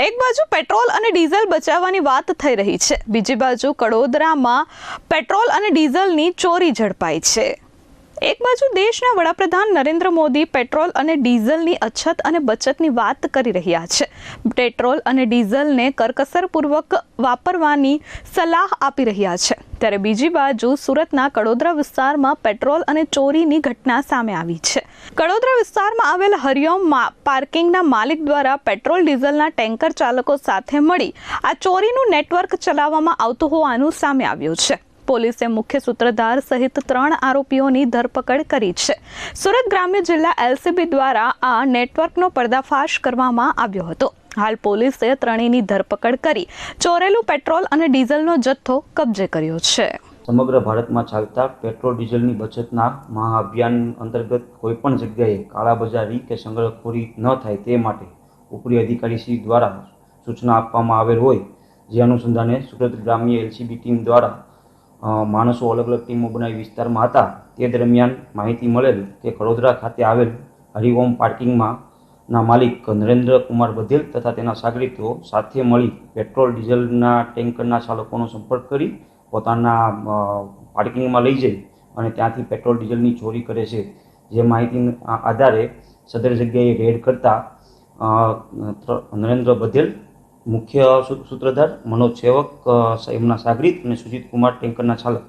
એક બાજુ પેટ્રોલ અને ડીઝલ બચાવવાની વાત થઈ રહી છે, બીજી બાજુ કડોદરામાં પેટ્રોલ અને ડીઝલની ચોરી ઝડપાઈ છે। એક બાજુ દેશના વડાપ્રધાન નરેન્દ્ર મોદી પેટ્રોલ અને ડીઝલની અછત અને બચતની વાત કરી રહ્યા છે। પેટ્રોલ અને ડીઝલને કરકસરપૂર્વક વાપરવાની સલાહ આપી રહ્યા છે, ત્યારે બીજી બાજુ સુરતના કડોદરા વિસ્તારમાં પેટ્રોલ અને ચોરીની ઘટના સામે આવી છે। કડોદરા વિસ્તારમાં આવેલ હરિઓમ પાર્કિંગના માલિક દ્વારા પેટ્રોલ ડીઝલના ટેન્કર ચાલકો સાથે મળી આ ચોરીનું નેટવર્ક ચલાવવામાં આવતું હોવાનું સામે આવ્યું છે। પોલીસે મુખ્ય સૂત્રધાર સહિત 3 આરોપીઓની ધરપકડ કરી છે। સુરત ગ્રામ્ય જિલ્લા એલસીબી દ્વારા આ નેટવર્કનો પર્દાફાશ કરવામાં આવ્યો હતો। હાલ પોલીસે ત્રણેયની ધરપકડ કરી ચોરેલું પેટ્રોલ અને ડીઝલનો જથ્થો કબજે કર્યો છે। સમગ્ર ભારતમાં ચાલતા પેટ્રોલ ડીઝલની બચતના મહાઅભિયાન અંતર્ગત કોઈપણ જગ્યાએ કાળાબજારી કે સંગ્રહખોરી ન થાય તે માટે ઉપરી અધિકારીશ્રી દ્વારા સૂચના આપવામાં આવેલ હોય, જે અનુસંધાને સુરત ગ્રામ્ય એલસીબી ટીમ દ્વારા માણસો અલગ અલગ ટીમો બનાવી વિસ્તારમાં હતા। તે દરમિયાન માહિતી મળેલ કે કડોદરા ખાતે આવેલ હરિઓમ પાર્કિંગમાં ના માલિક નરેન્દ્ર કુમાર બધેલ તથા તેના સાગરીતો સાથે મળી પેટ્રોલ ડીઝલના ટેન્કરના ચાલકોનો સંપર્ક કરી પોતાના પાર્કિંગમાં લઈ જઈ અને ત્યાંથી પેટ્રોલ ડીઝલની ચોરી કરે છે। જે માહિતીના આધારે સદર જગ્યાએ રેડ કરતા નરેન્દ્ર બધેલ, મુખ્ય સૂત્રધાર મનોજ સેવક, એમના સાગરીત અને સુજીત કુમાર ટેન્કરના ચાલક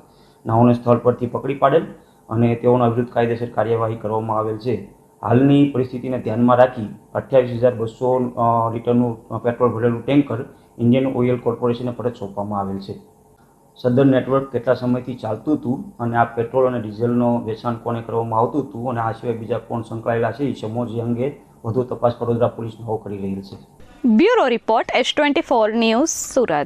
નાઓને સ્થળ પરથી પકડી પાડેલ અને તેઓના વિરુદ્ધ કાયદેસર કાર્યવાહી કરવામાં આવેલ છે। હાલની પરિસ્થિતિને ધ્યાનમાં રાખી 28,200 લીટરનું પેટ્રોલ ભરેલું ટેન્કર ઇન્ડિયન ઓઇલ કોર્પોરેશનને પરત સોંપવામાં આવેલ છે। સદર નેટવર્ક કેટલા સમયથી ચાલતું હતું અને આ પેટ્રોલ અને ડીઝલનો વેચાણ કોને કરવામાં આવતું હતું અને આ સિવાય બીજા કોણ સંકળાયેલા છે, એ સમજો અંગે વધુ તપાસ કડોદરા પોલીસ કરી રહેલ છે। Bureau report H24 news, Surat.